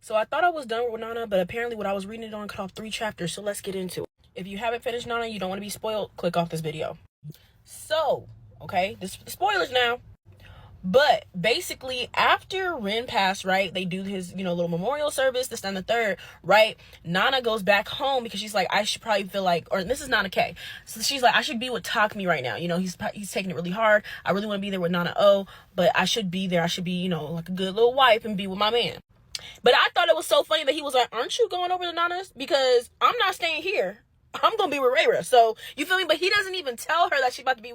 So I thought I was done with Nana, but apparently what I was reading it on cut off 3 chapters, so let's get into it. If you haven't finished Nana, you don't want to be spoiled, click off this video. So, okay, this spoilers now. But basically, after Rin passed, right, they do his, little memorial service, this and the third, right? Nana goes back home because she's like, I should probably feel like, or this is Nana K. So she's like, I should be with Takumi right now. He's taking it really hard. I really want to be there with Nana O, but I should be there. I should be, like a good little wife and be with my man. But I thought it was so funny that he was like, aren't you going over to Nana's? Because I'm not staying here. I'm gonna be with Rayra. So you feel me? But he doesn't even tell her that he about to be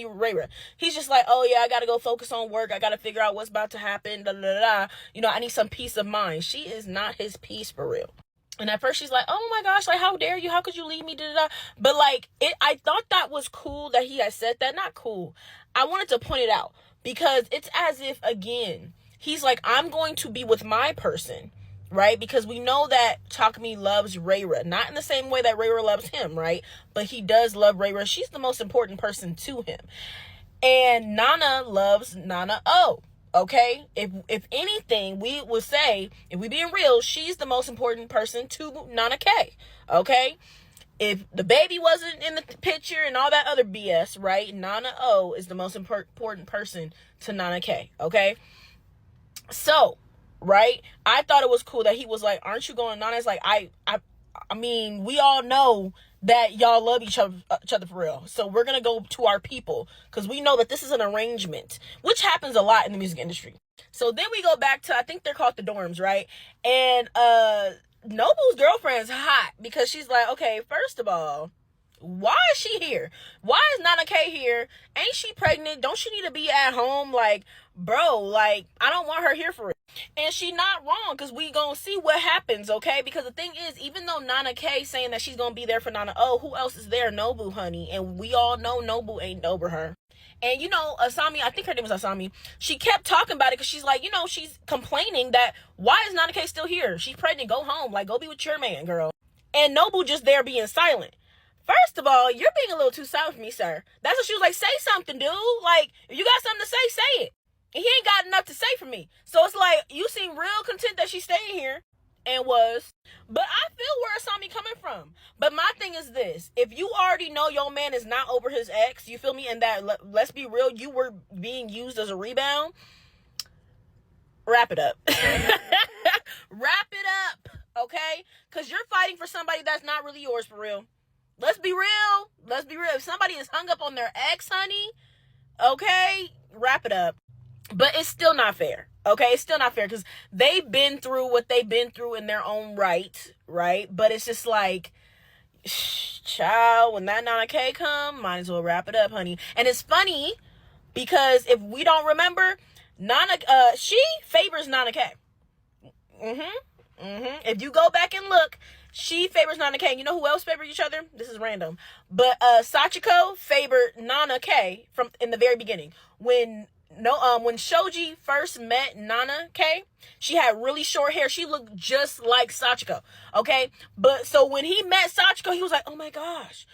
with Rayra. He's just like, oh yeah, I gotta go focus on work. I gotta figure out what's about to happen. Da, da, da, da. I need some peace of mind. She is not his peace for real. And at first she's like, oh my gosh, like how dare you? How could you leave me? Da, da, da. But like I thought that was cool that he had said that. Not cool. I wanted to point it out because it's as if again he's like, I'm going to be with my person. Right? Because we know that Takumi loves Rayra. Not in the same way that Rayra loves him, right? But he does love Rayra. She's the most important person to him. And Nana loves Nana O. Okay? If anything, we would say, if we being real, she's the most important person to Nana K. Okay? If the baby wasn't in the picture and all that other BS, right? Nana O is the most important person to Nana K. Okay? So, right? I thought it was cool that he was like, aren't you going on? It's like, I mean, we all know that y'all love each other for real. So we're going to go to our people because we know that this is an arrangement, which happens a lot in the music industry. So then we go back to, I think they're called the dorms, right? And Nobu's girlfriend's hot because she's like, okay, first of all, why is she here? Why is Nana K here? Ain't she pregnant? Don't she need to be at home? Like, bro, like, I don't want her here for it. And she not wrong, because we gonna see what happens, okay? Because the thing is, even though Nana K saying that she's gonna be there for Nana O, who else is there? Nobu, honey. And we all know Nobu ain't over her. And, Asami, I think her name was Asami, she kept talking about it because she's like, she's complaining that, why is Nana K still here? She's pregnant. Go home. Like, go be with your man, girl. And Nobu just there being silent. First of all, you're being a little too silent for me, sir. That's what she was like, say something, dude. Like, if you got something to say it. And he ain't got enough to say for me. So it's like, you seem real content that she's staying here. And was. But I feel where Asami coming from. But my thing is this. If you already know your man is not over his ex, you feel me? And that, let's be real, you were being used as a rebound. Wrap it up. Wrap it up. Okay? Because you're fighting for somebody that's not really yours for real. Let's be real. Let's be real. If somebody is hung up on their ex, honey, okay, wrap it up. But it's still not fair. Okay, it's still not fair because they've been through what they've been through in their own right? But it's just like, child, when that Nana K come, might as well wrap it up, honey. And it's funny because if we don't remember, she favors Nana K. If you go back and look, she favors Nana K. You know who else favored each other? This is random. But Sachiko favored Nana K from in the very beginning. When Shoji first met Nana K, she had really short hair. She looked just like Sachiko. Okay? But so when he met Sachiko, he was like, oh my gosh,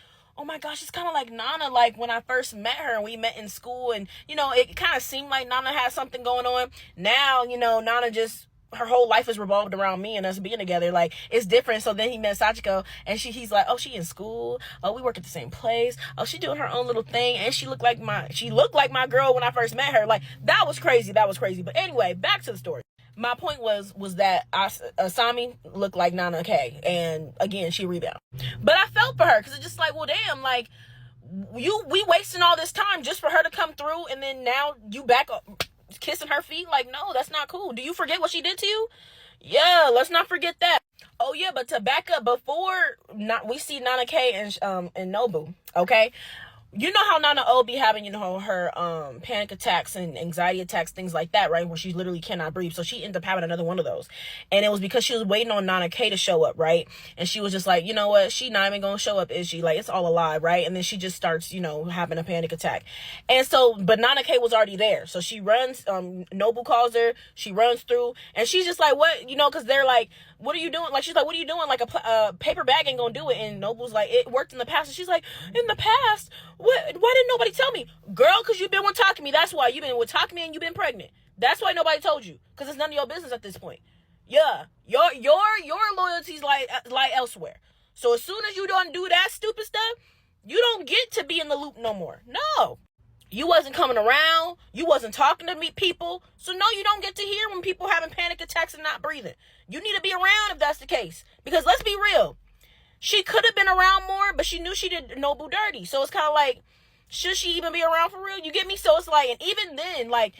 it's kind of like Nana, like when I first met her and we met in school, and it kind of seemed like Nana had something going on. Now, Nana just, her whole life is revolved around me and us being together. Like, it's different. So then he met Sachiko, and he's like, oh, she in school. Oh, we work at the same place. Oh, she doing her own little thing. And she looked like my girl when I first met her. Like, that was crazy. But anyway, back to the story. My point was that Asami looked like Nana K, and again, she rebounded. But I felt for her, because it's just like, well, damn, like, we wasting all this time just for her to come through, and then now you back up kissing her feet. Like, no, that's not cool. Do you forget what she did to you? Yeah, let's not forget that. Oh yeah, but to back up, before we see Nana K and Nobu, okay? You know how Nana O be having, her panic attacks and anxiety attacks, things like that, right? Where she literally cannot breathe. So she ended up having another one of those. And it was because she was waiting on Nana K to show up, right? And she was just like, you know what? She not even gonna show up, is she? Like, it's all a lie, right? And then she just starts, having a panic attack. And so, but Nana K was already there. So she runs, Nobu calls her, she runs through, and she's just like, what? Because they're like, what are you doing? Like, she's like, what are you doing? Like, a paper bag ain't gonna do it. And Nobu's like, it worked in the past. And she's like, in the past? What? Why didn't nobody tell me? Girl, because you've been with Takumi. That's why. You've been with Takumi and you've been pregnant. That's why nobody told you. Because it's none of your business at this point. Yeah, your loyalty's like elsewhere. So as soon as you don't do that stupid stuff, you don't get to be in the loop no more. No. You wasn't coming around. You wasn't talking to me people. So no, you don't get to hear when people having panic attacks and not breathing. You need to be around if that's the case. Because let's be real. She could have been around more, but she knew she did Nobu dirty. So it's kind of like, should she even be around for real? You get me? So it's like, and even then, like,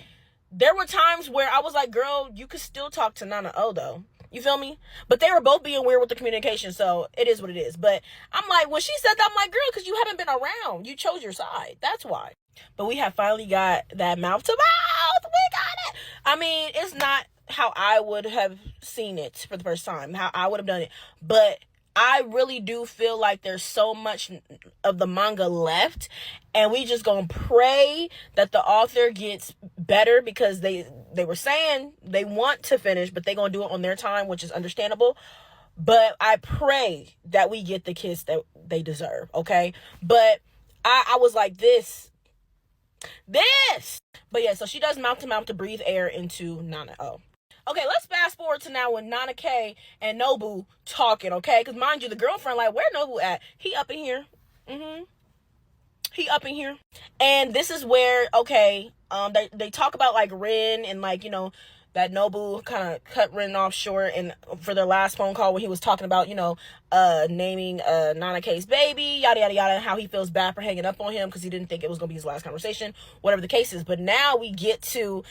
there were times where I was like, girl, you could still talk to Nana O though. You feel me? But they were both being weird with the communication, so it is what it is. But I'm like, when she said that, I'm like, girl, because you haven't been around. You chose your side. That's why. But we have finally got that mouth to mouth. We got it. I mean, it's not how I would have seen it for the first time, how I would have done it. But I really do feel like there's so much of the manga left, and we just gonna pray that the author gets better, because they were saying they want to finish, but they gonna do it on their time, which is understandable. But I pray that we get the kiss that they deserve, okay? But I was like, this. But yeah, so she does mouth to mouth to breathe air into Nana O. Okay, let's fast forward to now when Nana K and Nobu talking, okay? Because mind you, the girlfriend, like, where Nobu at? He up in here. He up in here. And this is where, okay, they talk about, like, Rin and, like, you know, that Nobu kind of cut Rin off short, and for their last phone call when he was talking about, you know, naming Nana K's baby, yada, yada, yada, and how he feels bad for hanging up on him because he didn't think it was going to be his last conversation, whatever the case is. But now we get to...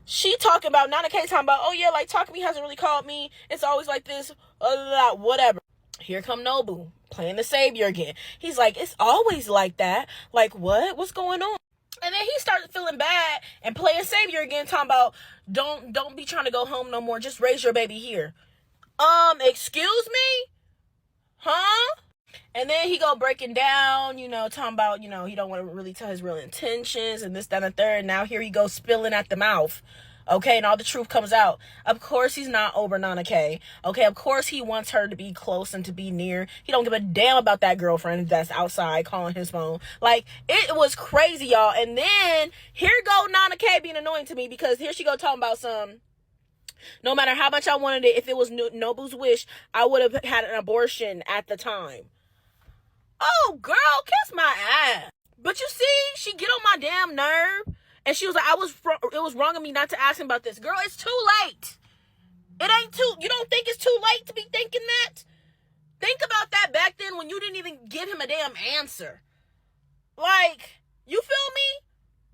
she talking about, Nana K talking about, oh yeah, like, Takumi hasn't really called me. It's always like this, whatever. Here come Nobu, playing the savior again. He's like, it's always like that. Like, what? What's going on? And then he started feeling bad and playing savior again, talking about, don't be trying to go home no more. Just raise your baby here. Excuse me? Huh? And then he go breaking down, you know, talking about, you know, he don't want to really tell his real intentions and this, that, and the third. Now here he goes spilling at the mouth. Okay, and all the truth comes out. Of course he's not over Nana K. Okay, of course he wants her to be close and to be near. He don't give a damn about that girlfriend that's outside calling his phone. Like, it was crazy, y'all. And then here go Nana K being annoying to me, because here she go talking about no matter how much I wanted it, if it was Nobu's wish, I would have had an abortion at the time. Oh, girl, kiss my ass. But you see, she get on my damn nerve. And she was like, it was wrong of me not to ask him about this. Girl, it's too late. You don't think it's too late to be thinking that? Think about that back then when you didn't even give him a damn answer. Like, you feel me?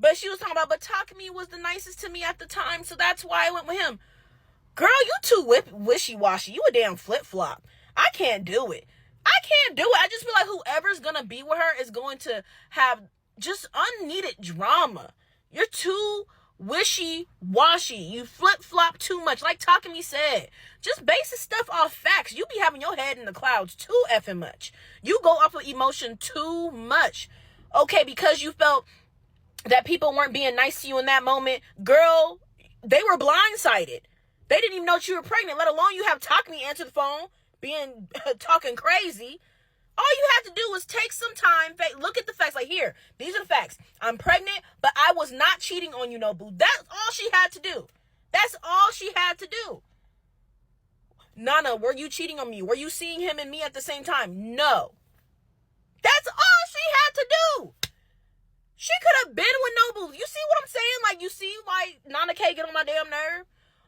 But she was talking about, but Takumi was the nicest to me at the time, so that's why I went with him. Girl, you too wishy-washy. You a damn flip-flop. I can't do it. I just feel like whoever's gonna be with her is going to have just unneeded drama. You're too wishy-washy. You flip-flop too much. Like Takumi said, just basic stuff off facts. You be having your head in the clouds too effing much. You go off of emotion too much. Okay, because you felt that people weren't being nice to you in that moment. Girl, they were blindsided. They didn't even know that you were pregnant, let alone you have Takumi answer the phone, talking crazy. All you have to do is take some time, look at the facts. Like, here, these are the facts. I'm pregnant, but I was not cheating on you, Nobu. That's all she had to do. That's all she had to do. Nana, were you cheating on me? Were you seeing him and me at the same time? No. That's all she had to do. She could have been with Nobu. You see what I'm saying? Like, you see why Nana K get on my damn nerve?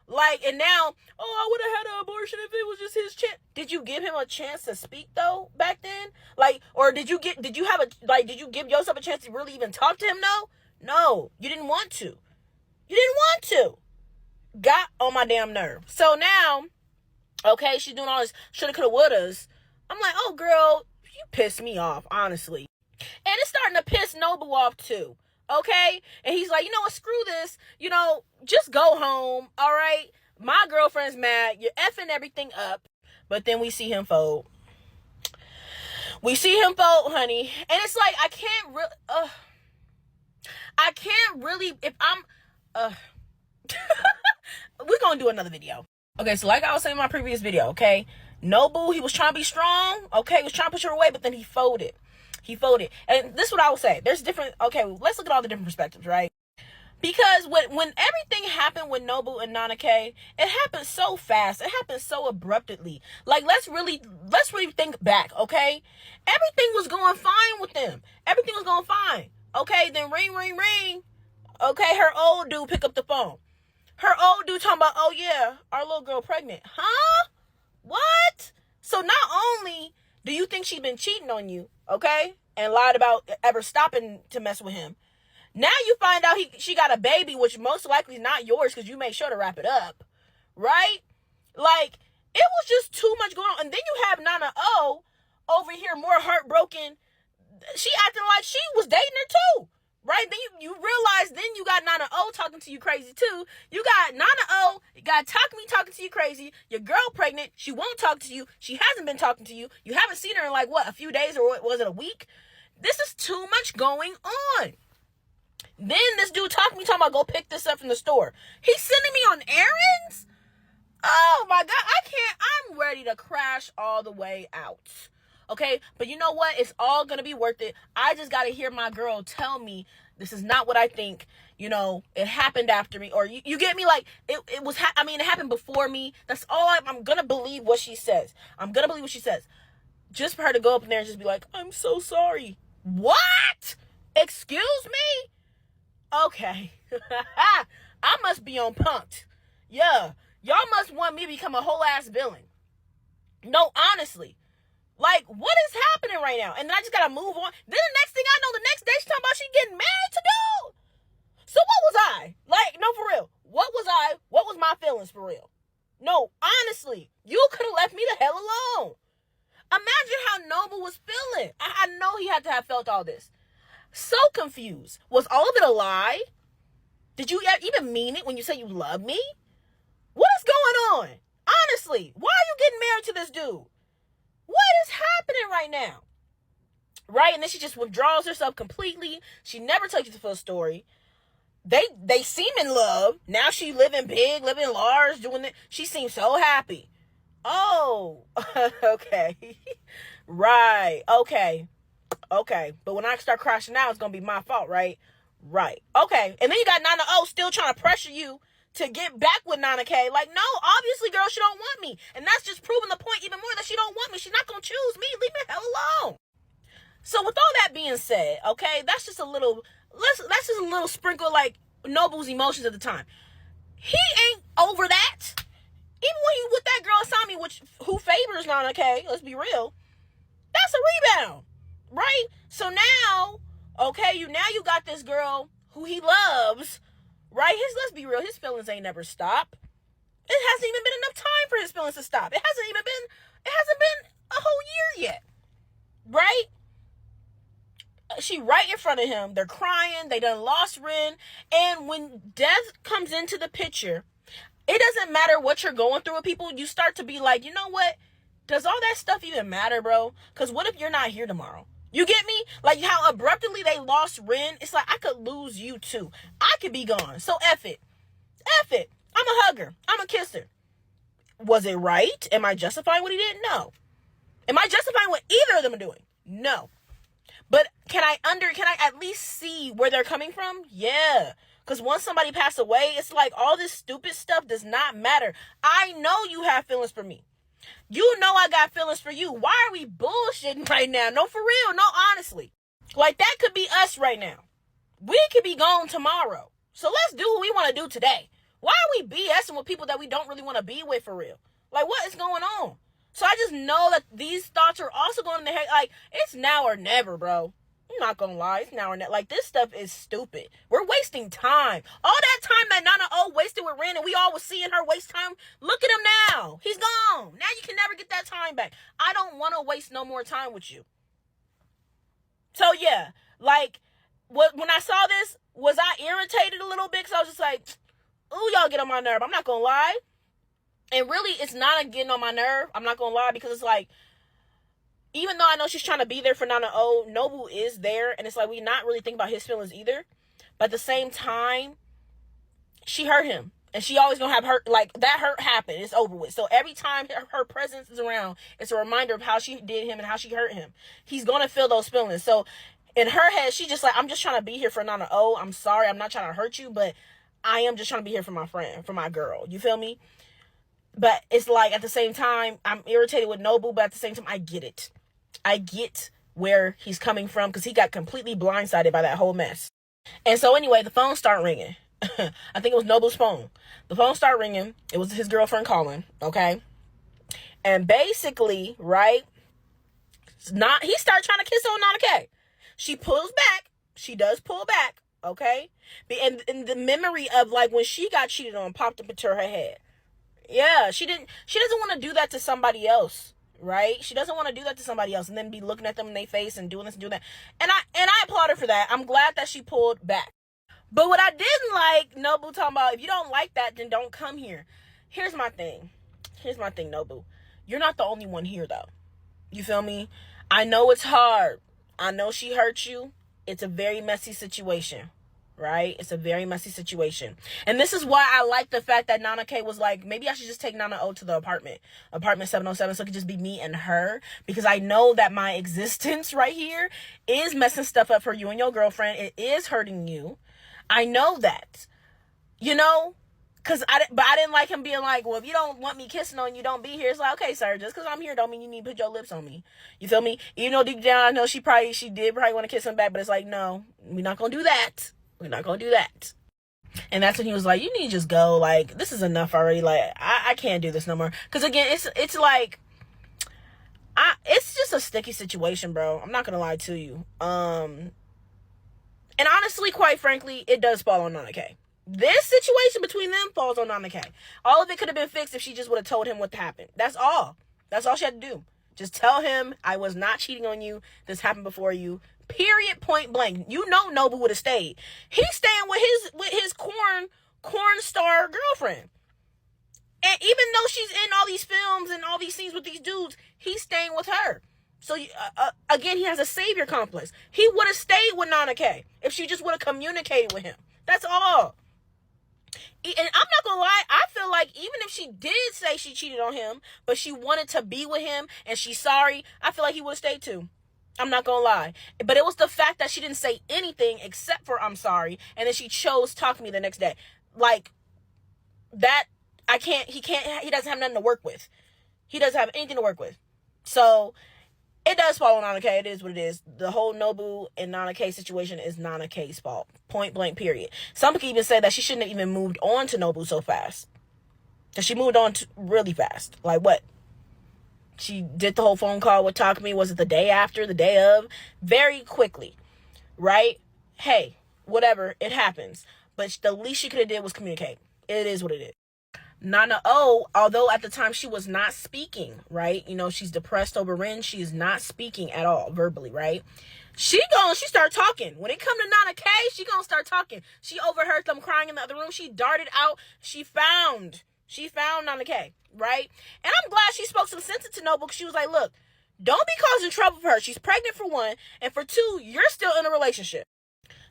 Like, and now, I would have had an abortion if it was just his chance. Did you give him a chance to speak though back then? Like, or did you give yourself a chance to really even talk to him? No, you didn't want to. Got on my damn nerve. So now, okay, she's doing all this shoulda, coulda, wouldas. I'm like, oh girl, you pissed me off, honestly. And it's starting to piss Nobu off too. Okay? And he's like, you know what, screw this. You know, just go home. All right? My girlfriend's mad. You're effing everything up. But then we see him fold. Honey. And it's like, I can't really, if I'm, we're going to do another video. Okay, so like I was saying in my previous video, okay? Nobu, he was trying to be strong. Okay? He was trying to push her away, but then he folded. And this is what I will say. There's different, okay, let's look at all the different perspectives, right? Because when everything happened with Nobu and Nana K, it happened so fast. It happened so abruptly. Like, let's really think back, okay? Everything was going fine with them. Everything was going fine. Okay, then ring, ring, ring. Okay, her old dude pick up the phone. Her old dude talking about, oh yeah, our little girl pregnant. Huh? What? So not only do you think she been cheating on you, okay, and lied about ever stopping to mess with him, now you find out she got a baby, which most likely is not yours because you made sure to wrap it up, right? Like, it was just too much going on. And then you have Nana O over here more heartbroken. She acting like she was dating her too, right? Then you realize then you got Nana O talking to you crazy too. You got Nana O, you got Takumi talking to you crazy. Your girl pregnant. She won't talk to you. She hasn't been talking to you. You haven't seen her in like, what, a few days, or was it a week? This is too much going on. Then this dude talking about go pick this up from the store. He's sending me on errands? Oh my God, I'm ready to crash all the way out. Okay, but you know what? It's all gonna be worth it. I just gotta hear my girl tell me this is not what I think. You know, it happened after me, or you get me? Like, it was. It happened before me. That's all. I'm gonna believe what she says. I'm gonna believe what she says. Just for her to go up in there and just be like, "I'm so sorry." What? Excuse me? Okay. I must be on punked. Yeah. Y'all must want me to become a whole ass villain. No, honestly. Like, what is happening right now? And then I just gotta move on. Then the next thing I know, the next day she's talking about she getting married to dude. So what was I? Like, no, for real. What was I? What was my feelings for real? No, honestly. You could have left me the hell alone. Imagine how Noble was feeling. I know he had to have felt all this. So confused. Was all of it a lie? Did you even mean it when you say you love me? What is going on? Honestly, why are you getting married to this dude? What is happening right now? Right? And then she just withdraws herself completely. She never tells you the full story. They seem in love. Now she living big, living large, doing it. She seems so happy. Oh, okay. Right. Okay. But when I start crashing out, it's going to be my fault, right? Right. Okay. And then you got Nana O still trying to pressure you to get back with Nana K. Like, no, obviously, girl, she don't want me. And that's just proving the point even more that she don't want me. She's not going to choose me. Leave me the hell alone. So with all that being said, okay, that's just a little, that's just a little sprinkle, like, Noble's emotions at the time. He ain't over that. Even when he with that girl Asami, who favors Nana K, let's be real, that's a rebound, right? So now, okay, you got this girl who he loves, right? Let's be real, his feelings ain't never stopped. It hasn't even been enough time for his feelings to stop. It hasn't been a whole year yet, right? She right in front of him. They're crying. They done lost Rin. And when death comes into the picture, it doesn't matter what you're going through with people. You start to be like, you know what? Does all that stuff even matter, bro? Because what if you're not here tomorrow? You get me? Like how abruptly they lost Rin. It's like I could lose you too. I could be gone. So F it. F it. I'm a hugger. I'm a kisser. Was it right? Am I justifying what he did? No. Am I justifying what either of them are doing? No. But can I at least see where they're coming from? Yeah. Because once somebody passed away, it's like all this stupid stuff does not matter. I know you have feelings for me. You know I got feelings for you. Why are we bullshitting right now? No, for real. No, honestly. Like, that could be us right now. We could be gone tomorrow. So let's do what we want to do today. Why are we BSing with people that we don't really want to be with for real? Like, what is going on? So I just know that these thoughts are also going in the head. Like, it's now or never, bro. I'm not gonna lie, it's now or never. Like, this stuff is stupid. We're wasting time. All that time that Nana O wasted with Ren and we all was seeing her waste time, look at him now. He's gone. Now you can never get that time back. I don't want to waste no more time with you. So yeah, like, when I saw this, was I irritated a little bit? Because I was just like, ooh, y'all get on my nerve. I'm not gonna lie. And really, it's not getting on my nerve. I'm not gonna lie, because it's like, even though I know she's trying to be there for Nana O, Nobu is there, and it's like we not really think about his feelings either. But at the same time, she hurt him, and she always gonna have hurt. Like, that hurt happened. It's over with. So every time her presence is around, it's a reminder of how she did him and how she hurt him. He's gonna feel those feelings. So In her head, she just like, I'm just trying to be here for Nana O. I'm sorry, I'm not trying to hurt you, but I am just trying to be here for my friend, for my girl. You feel me? But it's like, at the same time, I'm irritated with Nobu, but at the same time, I get it. I get where he's coming from, because he got completely blindsided by that whole mess. And so anyway, the phone started ringing. I think it was Nobu's phone. The phone started ringing. It was his girlfriend calling, okay? And basically, right, he started trying to kiss on Nana K. She pulls back. She does pull back, okay? And the memory of, like, when she got cheated on popped up into her head. Yeah, she doesn't want to do that to somebody else, right? She doesn't want to do that to somebody else and then be looking at them in their face and doing this and doing that. And I applaud her for that. I'm glad that she pulled back. But what I didn't like, Nobu talking about, if you don't like that, then don't come here. Here's my thing, Nobu. You're not the only one here, though. You feel me? I know it's hard. I know she hurt you. It's a very messy situation, right? It's a very messy situation. And this is why I like the fact that Nana K was like, maybe I should just take Nana O to the apartment 707, so it could just be me and her, because I know that my existence right here is messing stuff up for you and your girlfriend. It is hurting you. I know that, you know, but I didn't like him being like, well, if you don't want me kissing on you, don't be here. It's like, okay, sir, just because I'm here don't mean you need to put your lips on me. You feel me? Even though deep down I know she did probably want to kiss him back, but it's like, no, we're not going to do that. We're not going to do that. And that's when he was like, you need to just go. Like, this is enough already. Like, I can't do this no more. Because again, it's like, it's just a sticky situation, bro. I'm not going to lie to you. And honestly, quite frankly, it does fall on Nana K. This situation between them falls on Nana K. All of it could have been fixed if she just would have told him what happened. That's all. That's all she had to do. Just tell him, I was not cheating on you. This happened before you. Period, point blank. You know Nobu would have stayed. He's staying with his corn star girlfriend. And even though she's in all these films and all these scenes with these dudes, he's staying with her. So, again, he has a savior complex. He would have stayed with Nana K if she just would have communicated with him. That's all. And I'm not going to lie, I feel like even if she did say she cheated on him, but she wanted to be with him and she's sorry, I feel like he would have stayed too. I'm not going to lie. But it was the fact that she didn't say anything except for I'm sorry, and then she chose to talk to me the next day. Like, that, he doesn't have nothing to work with. He doesn't have anything to work with. So, it does fall on Nana K. It is what it is. The whole Nobu and Nana K situation is Nana K's fault. Point blank, period. Some people even say that she shouldn't have even moved on to Nobu so fast. That she moved on really fast. Like what? She did the whole phone call with Takumi. Was it the day after, the day of? Very quickly. Right? Hey, whatever. It happens. But the least she could have did was communicate. It is what it is. Nana O, although at the time she was not speaking, right? You know, she's depressed over Rin. She is not speaking at all verbally, right? She start talking. When it come to Nana K, she gonna start talking. She overheard them crying in the other room. She darted out. She found Nana K, right? And I'm glad she spoke some sense into Nobu. She was like, look, don't be causing trouble for her. She's pregnant for one. And for two, you're still in a relationship.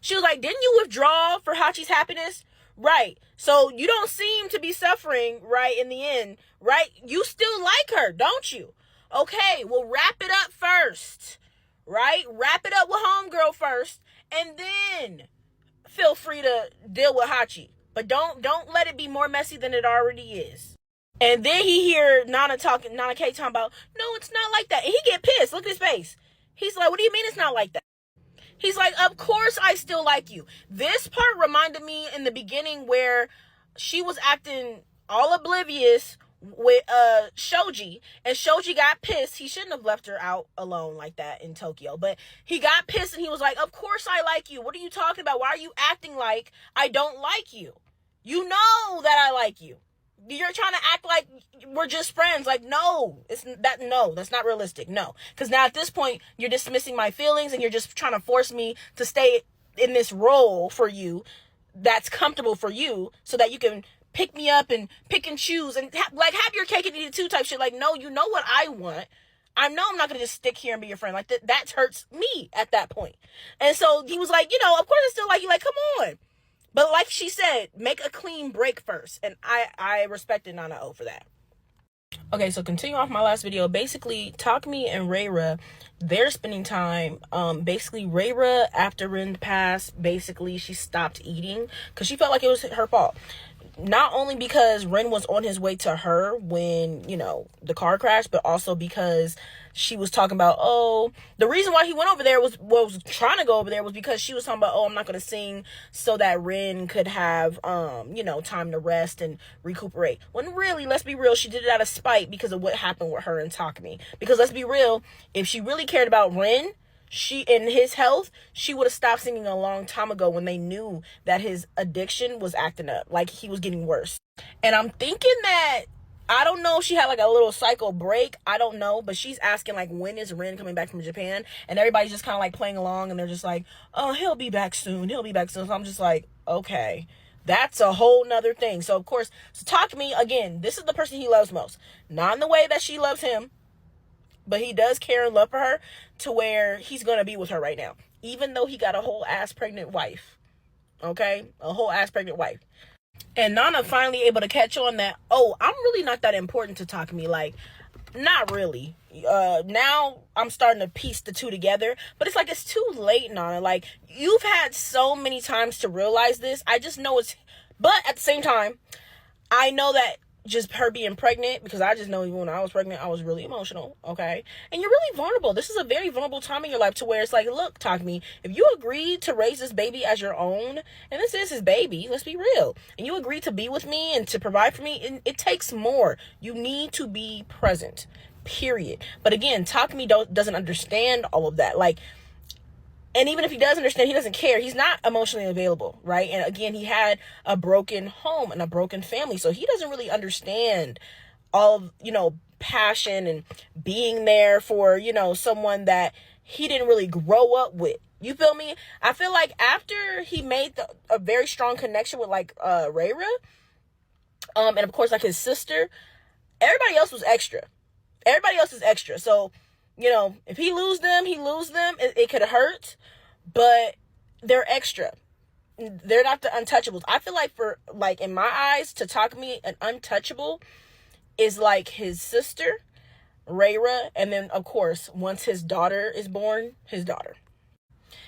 She was like, didn't you withdraw for Hachi's happiness? Right. So you don't seem to be suffering, right, in the end, right? You still like her, don't you? Okay, well, wrap it up first, right? Wrap it up with homegirl first, and then feel free to deal with Hachi. But don't let it be more messy than it already is. And then he hear Nana K talking about, no, it's not like that. And he get pissed. Look at his face. He's like, what do you mean it's not like that? He's like, of course I still like you. This part reminded me in the beginning where she was acting all oblivious with Shoji, and Shoji got pissed. He shouldn't have left her out alone like that in Tokyo, but he got pissed and he was like, of course I like you. What are you talking about? Why are you acting like I don't like you? You know that I like you. You're trying to act like we're just friends. Like, no, that's not realistic. No. Because now at this point, you're dismissing my feelings and you're just trying to force me to stay in this role for you that's comfortable for you so that you can pick me up and pick and choose and have your cake and eat it too type shit. Like, no, you know what I want. I know I'm not going to just stick here and be your friend. Like, that hurts me at that point. And so he was like, you know, of course I still like you. Like, come on. But like she said, make a clean break first. And I respected Nana O for that. Okay, so continue off my last video. Basically, Takumi and Rayra, they're spending time. Basically, Rayra, after Rin passed, basically, she stopped eating because she felt like it was her fault. Not only because Ren was on his way to her when, you know, the car crashed, but also because she was talking about, oh, the reason why he went over there was trying to go over there was because she was talking about, oh, I'm not going to sing so that Ren could have, you know, time to rest and recuperate. When really, let's be real, she did it out of spite because of what happened with her and Takumi. Because let's be real, if she really cared about Ren, she in his health, she would have stopped singing a long time ago when they knew that his addiction was acting up, like he was getting worse. And I'm thinking that, I don't know if she had like a little cycle break, I don't know, but she's asking like, when is Ren coming back from Japan? And everybody's just kind of like playing along, and they're just like, oh, he'll be back soon, he'll be back soon. So I'm just like, okay, that's a whole nother thing. So of course, so Takumi, again, this is the person he loves most, not in the way that she loves him, but he does care and love for her to where he's going to be with her right now. Even though he got a whole ass pregnant wife. Okay? A whole ass pregnant wife. And Nana finally able to catch on that, oh, I'm really not that important to Takumi. Like, not really. Now I'm starting to piece the two together. But it's like, it's too late, Nana. Like, you've had so many times to realize this. I just know it's... But at the same time, I know that just her being pregnant, because I just know even when I was pregnant, I was really emotional, okay? And you're really vulnerable. This is a very vulnerable time in your life to where it's like, look, Takumi, if you agreed to raise this baby as your own, and this is his baby, let's be real, and you agreed to be with me and to provide for me, and it takes more. You need to be present, period. But again, Takumi doesn't understand all of that. Like, and even if he does understand, he doesn't care. He's not emotionally available, right? And again, he had a broken home and a broken family. So he doesn't really understand all of, you know, passion and being there for, you know, someone that he didn't really grow up with. You feel me? I feel like after he made a very strong connection with, like, Rayra, and of course, like, his sister, everybody else was extra. Everybody else is extra. So, you know, if he lose them, it could hurt, but they're extra. They're not the untouchables. I feel like in my eyes, to Takumi, an untouchable is like his sister, Rayra, and then, of course, once his daughter is born, his daughter.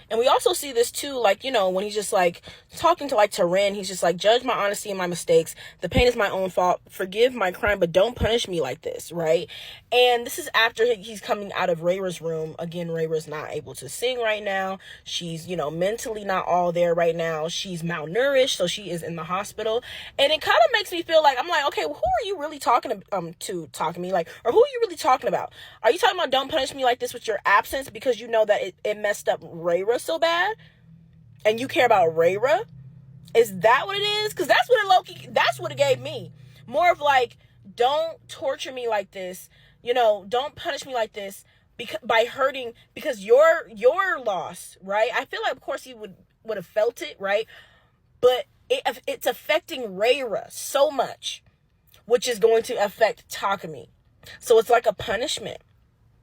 And we also see this too, like, you know, when he's just like talking to Ren, he's just like, judge my honesty and my mistakes. The pain is my own fault. Forgive my crime, but don't punish me like this, right? And this is after he's coming out of Rayra's room. Again, Rayra's not able to sing right now. She's, you know, mentally not all there right now. She's malnourished, so she is in the hospital. And it kind of makes me feel like, I'm like, okay, well, who are you really talking to me? Like, or who are you really talking about? Are you talking about don't punish me like this with your absence because you know that it messed up Rayra so bad, and you care about Rayra? Is that what it is? Because that's what it gave me. More of like, don't torture me like this, you know, don't punish me like this by hurting, because you're lost, right? I feel like, of course, he would have felt it, right? But it's affecting Rayra so much, which is going to affect Takumi. So it's like a punishment,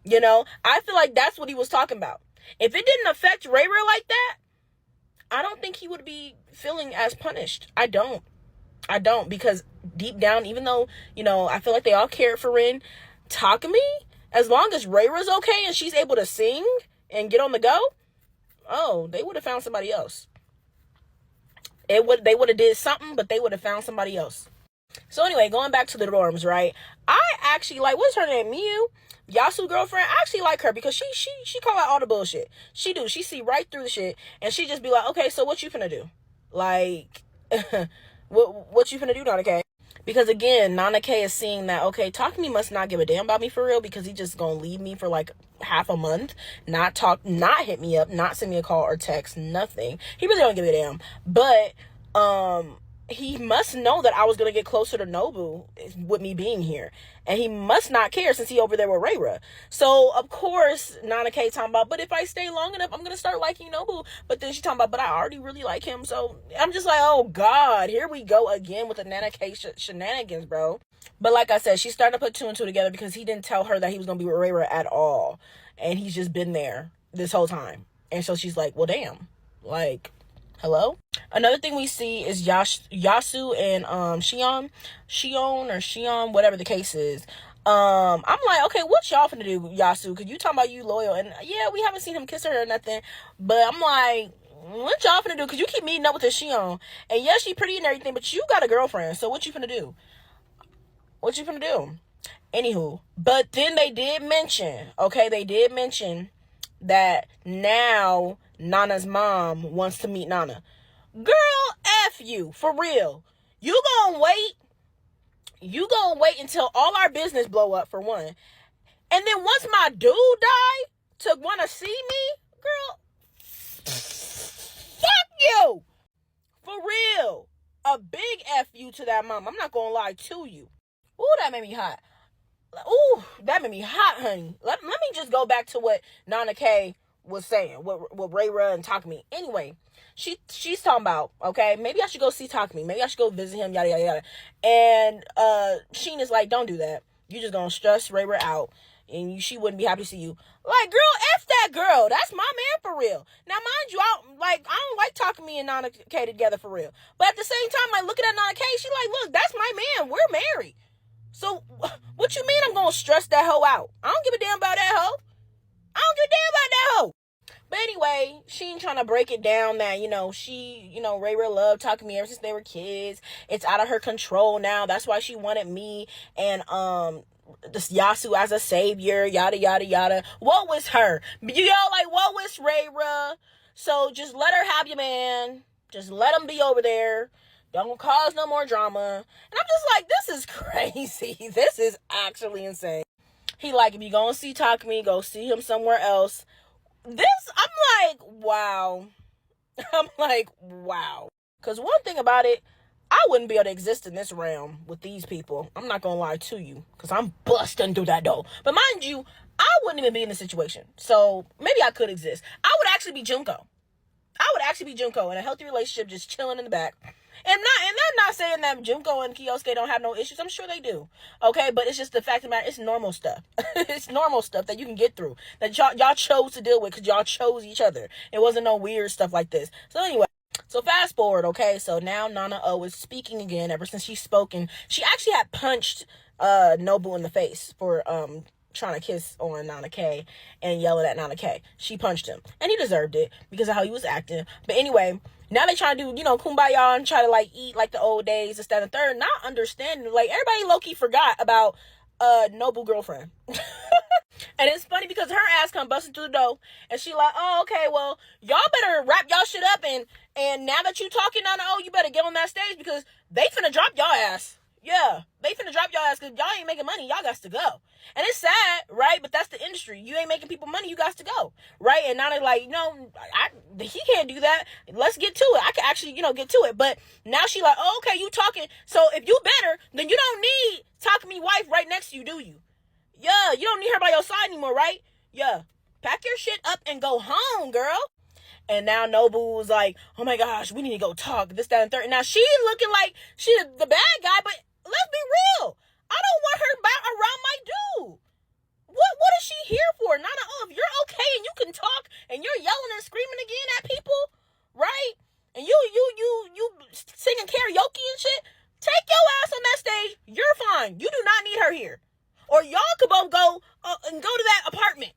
you know? I feel like that's what he was talking about. If it didn't affect Rayra like that, I don't think he would be feeling as punished. I don't, because deep down, even though, you know, I feel like they all cared for Rin, Takumi, as long as Rayra's okay and she's able to sing and get on the go, oh, they would have found somebody else. They would have did something, but they would have found somebody else. So anyway, going back to the dorms, right? I actually like, what's her name? Miyu? Yasu girlfriend. I actually like her because she call out all the bullshit. She see right through the shit, and she just be like, okay, so what you finna do? Like, what you finna do, Nana K? Because again, Nana K is seeing that, okay, Takumi must not give a damn about me for real, because he just gonna leave me for like half a month, not hit me up, not send me a call or text, nothing. He really don't give a damn. But he must know that I was going to get closer to Nobu with me being here. And he must not care since he over there with Rayra. So, of course, Nana K talking about, but if I stay long enough, I'm going to start liking Nobu. But then she talking about, but I already really like him. So, I'm just like, oh, God, here we go again with the Nana K shenanigans, bro. But like I said, she's starting to put two and two together because he didn't tell her that he was going to be with Rayra at all. And he's just been there this whole time. And so she's like, well, damn. Like, hello? Another thing we see is Yasu and Shion, whatever the case is. I'm like, okay, what y'all finna do, Yasu? Because you talking about you loyal. And yeah, we haven't seen him kiss her or nothing. But I'm like, what y'all finna do? Because you keep meeting up with this Shion. And yes, she pretty and everything, but you got a girlfriend. So what you finna do? What you finna do? Anywho, but then they did mention, that now Nana's mom wants to meet Nana. Girl, F you, for real. You gonna wait until all our business blow up, for one. And then once my dude die to want to see me, girl, fuck you. For real. A big F you to that mom. I'm not gonna lie to you. Ooh, that made me hot. Ooh, that made me hot, honey. Let me just go back to what Nana K was saying, what Ray Ra and Takumi. Anyway, she's talking about, okay, maybe I should go see Takumi. Maybe I should go visit him, yada, yada, yada. And Sheen is like, don't do that. You just gonna stress Ray Ra out. And she wouldn't be happy to see you. Like, girl, F that girl. That's my man for real. Now, mind you, I don't like Takumi and Nana K together for real. But at the same time, like, looking at Nana K, she like, look, that's my man. We're married. So, what you mean I'm gonna stress that hoe out? I don't give a damn about that hoe. I don't give a damn about that hoe. But anyway, she ain't trying to break it down that, Ray Ray loved talking to me ever since they were kids. It's out of her control now. That's why she wanted me and, this Yasu as a savior, yada, yada, yada. What was her? What was Ray Ray? So just let her have your man. Just let him be over there. Don't cause no more drama. And I'm just like, this is crazy. This is actually insane. He like, if you gonna see Takumi, go see him somewhere else. I'm like, wow. Because one thing about it, I wouldn't be able to exist in this realm with these people. I'm not gonna lie to you. Because I'm busting through that door. But mind you, I wouldn't even be in this situation. So maybe I could exist. I would actually be Junko. In a healthy relationship, just chilling in the back. And they're not saying that Junko and Kyosuke don't have no issues. I'm sure they do. Okay, but it's just the fact of the matter, it's normal stuff. It's normal stuff that you can get through. That y'all chose to deal with because y'all chose each other. It wasn't no weird stuff like this. So anyway, so fast forward, okay? So now Nana O is speaking again. Ever since she's spoken, she actually had punched Nobu in the face for trying to kiss on Nana K and yelling at Nana K. She punched him. And he deserved it because of how he was acting. But anyway, now they trying to do, kumbaya and try to, like, eat like the old days, this, that, and third. Not understanding. Like, everybody low-key forgot about Nobu girlfriend. And it's funny because her ass come busting through the door. And she like, oh, okay, well, y'all better wrap y'all shit up. And now that you talking on you better get on that stage because they finna drop y'all ass. Yeah, they finna drop y'all ass because y'all ain't making money. Y'all got to go. And it's sad, right? But that's the industry. You ain't making people money. You got to go, right? And now they're like, he can't do that. Let's get to it. I can actually, get to it. But now she like, oh, okay, you talking. So if you better, then you don't need Takumi wife right next to you, do you? Yeah, you don't need her by your side anymore, right? Yeah. Pack your shit up and go home, girl. And now Nobu was like, oh my gosh, we need to go talk, this, that, and third. Now she looking like she the bad guy, but let's be real. I don't want her around my dude. What is she here for? Nana, if you're okay and you can talk and you're yelling and screaming again at people, right? And you singing karaoke and shit, take your ass on that stage. You're fine. You do not need her here. Or y'all could both go and go to that apartment.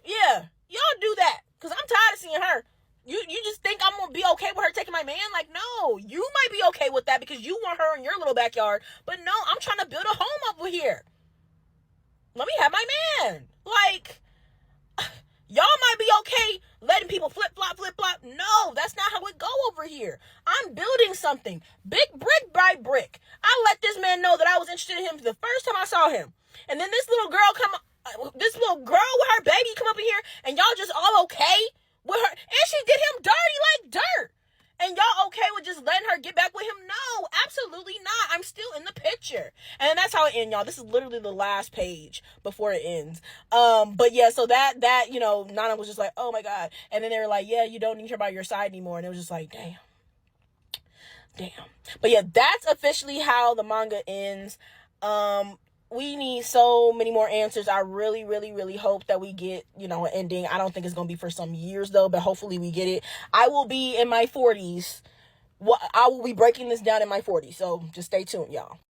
Yeah, y'all do that. Because I'm tired of seeing her. You just think I'm going to be okay with her taking my man? Like, no. You might be okay with that because you want her in your little backyard. But no, I'm trying to build a home over here. Let me have my man. Like, y'all might be okay letting people flip-flop. No, that's not how it go over here. I'm building something. Big brick by brick. I let this man know that I was interested in him the first time I saw him. And then this little girl with her baby come up in here and y'all just all okay with her. And she did him dirty like dirt. And y'all okay with just letting her get back with him? No, absolutely not. I'm still in the picture. And that's how it ends, y'all. This is literally the last page before it ends. But yeah, so that, Nana was just like, oh my God. And then they were like, yeah, you don't need her by your side anymore. And it was just like, damn. But yeah, that's officially how the manga ends. We need so many more answers. I really, really, really hope that we get, an ending. I don't think it's going to be for some years, though, but hopefully we get it. I will be in my 40s. I will be breaking this down in my 40s, so just stay tuned, y'all.